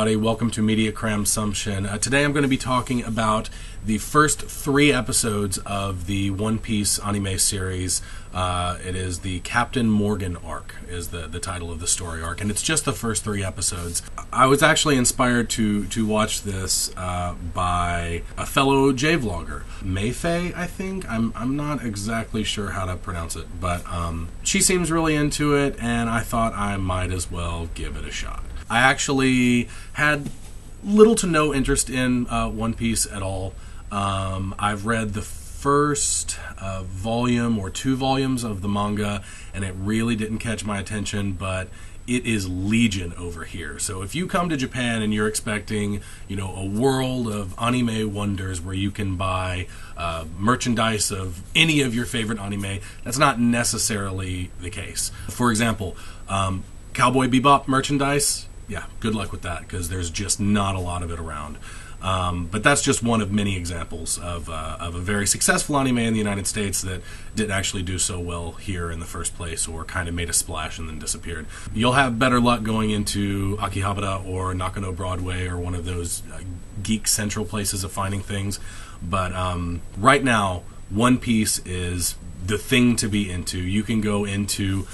everybody. Welcome to Media Kramsumption. Today I'm going to be talking about the first 3 episodes of the One Piece anime series. It is the Captain Morgan arc is the title of the story arc, and it's just the first 3 episodes. I was actually inspired to watch this by a fellow J-vlogger, meaphe, I think. I'm not exactly sure how to pronounce it, but she seems really into it, and I thought I might as well give it a shot. I actually had little to no interest in One Piece at all. I've read the first volume or 2 volumes of the manga, and it really didn't catch my attention, but it is legion over here. So if you come to Japan and you're expecting, a world of anime wonders where you can buy merchandise of any of your favorite anime, that's not necessarily the case. For example, Cowboy Bebop merchandise, yeah, good luck with that, because there's just not a lot of it around. But that's just one of many examples of a very successful anime in the United States that didn't actually do so well here in the first place, or kind of made a splash and then disappeared. You'll have better luck going into Akihabara or Nakano Broadway or one of those geek central places of finding things. But right now, One Piece is the thing to be into. You can go into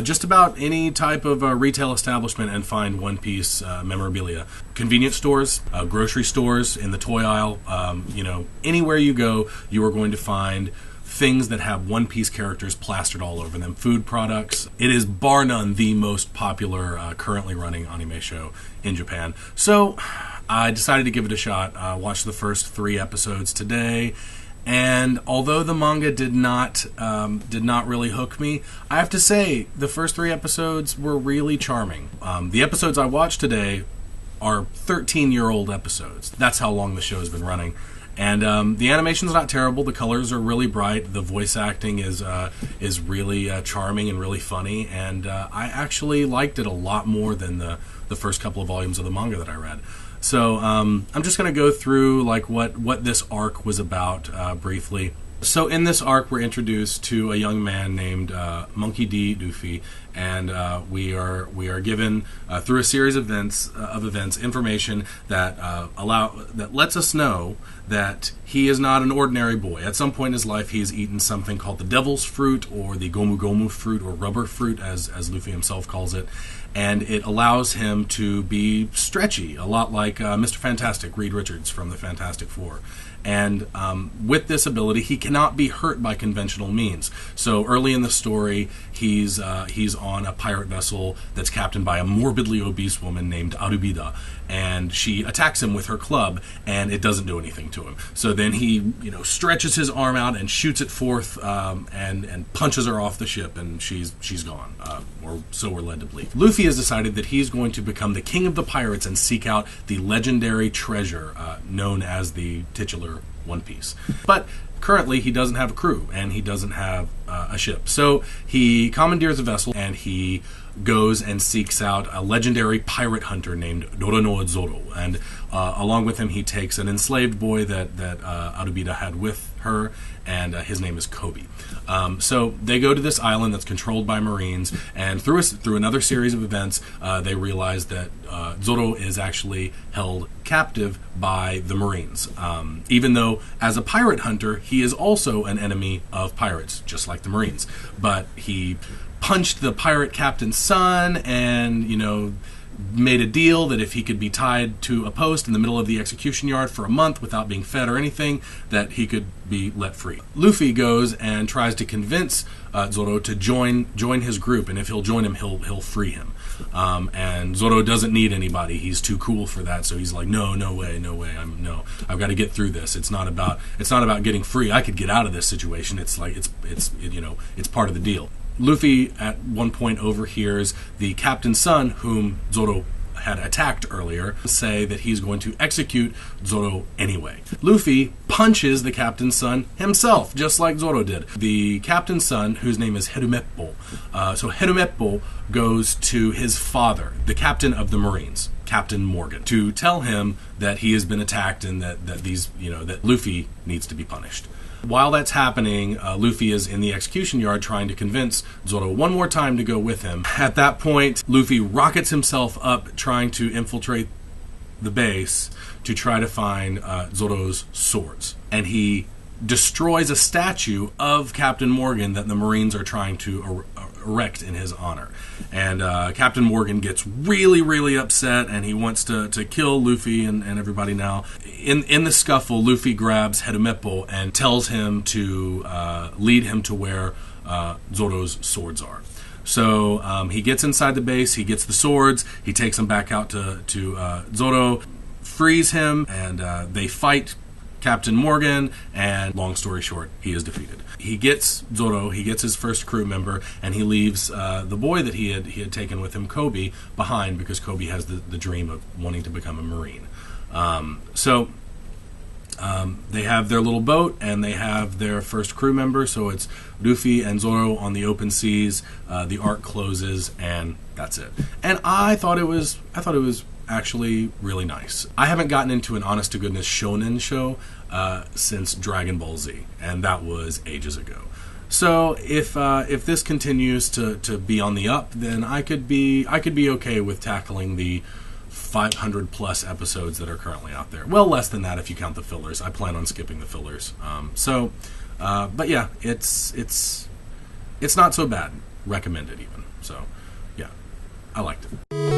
just about any type of retail establishment and find One Piece memorabilia. Convenience stores, grocery stores, in the toy aisle, anywhere you go, you are going to find things that have One Piece characters plastered all over them. Food products. It is bar none the most popular currently running anime show in Japan. So I decided to give it a shot. Watched the first 3 episodes today. And although the manga did not really hook me, I have to say the first 3 episodes were really charming. The episodes I watched today are 13-year-old episodes. That's how long the show has been running. And the animation's not terrible. The colors are really bright. The voice acting is really charming and really funny. And I actually liked it a lot more than the first couple of volumes of the manga that I read. So I'm just going to go through what this arc was about briefly. So in this arc, we're introduced to a young man named Monkey D. Luffy, and we are given through a series of events information that lets us know that he is not an ordinary boy. At some point in his life, he has eaten something called the Devil's Fruit, or the Gomu Gomu Fruit, or Rubber Fruit, as Luffy himself calls it. And it allows him to be stretchy, a lot like Mr. Fantastic, Reed Richards from the Fantastic Four. And with this ability, he cannot be hurt by conventional means. So early in the story, he's on a pirate vessel that's captained by a morbidly obese woman named Arubida, and she attacks him with her club, and it doesn't do anything to him. So then he stretches his arm out and shoots it forth, and punches her off the ship, and she's gone, or so we're led to believe. Luffy has decided that he's going to become the king of the pirates and seek out the legendary treasure known as the titular One Piece. But currently he doesn't have a crew, and he doesn't have a ship. So he commandeers a vessel, and he goes and seeks out a legendary pirate hunter named Doranoa Zoro. And along with him, he takes an enslaved boy that Arubida had with her, and his name is Kobe. So they go to this island that's controlled by Marines, and through another series of events, they realize that Zoro is actually held captive by the Marines. Even though, as a pirate hunter, he is also an enemy of pirates, just like the Marines. But he punched the pirate captain's son, and made a deal that if he could be tied to a post in the middle of the execution yard for a month without being fed or anything, that he could be let free. Luffy goes and tries to convince Zoro to join his group, and if he'll join him, he'll free him. And Zoro doesn't need anybody; he's too cool for that. So he's like, no way. I've got to get through this. It's not about getting free. I could get out of this situation. It's part of the deal. Luffy at one point overhears the captain's son, whom Zoro had attacked earlier, say that he's going to execute Zoro anyway. Luffy punches the captain's son himself, just like Zoro did. The captain's son, whose name is Herumeppo, so Herumeppo goes to his father, the captain of the Marines, Captain Morgan, to tell him that he has been attacked and that Luffy needs to be punished. While that's happening, Luffy is in the execution yard trying to convince Zoro one more time to go with him. At that point, Luffy rockets himself up trying to infiltrate the base to try to find Zoro's swords, and he destroys a statue of Captain Morgan that the Marines are trying to erect in his honor. And Captain Morgan gets really, really upset, and he wants to kill Luffy and everybody now. In the scuffle, Luffy grabs Hedemeppo and tells him to lead him to where Zoro's swords are. So he gets inside the base, he gets the swords, he takes them back out to Zoro, frees him, and they fight Captain Morgan, and long story short, he is defeated. He gets Zoro, he gets his first crew member, and he leaves the boy that he had taken with him, Kobe, behind, because Kobe has the dream of wanting to become a Marine. They have their little boat, and they have their first crew member, so it's Luffy and Zoro on the open seas. The arc closes, and that's it. And I thought it was actually really nice. I haven't gotten into an honest-to-goodness shonen show since Dragon Ball Z, and that was ages ago. So if this continues to be on the up, then I could be okay with tackling the 500 plus episodes that are currently out there. Well, less than that if you count the fillers. I plan on skipping the fillers. But yeah, it's not so bad. Recommended even. So yeah, I liked it.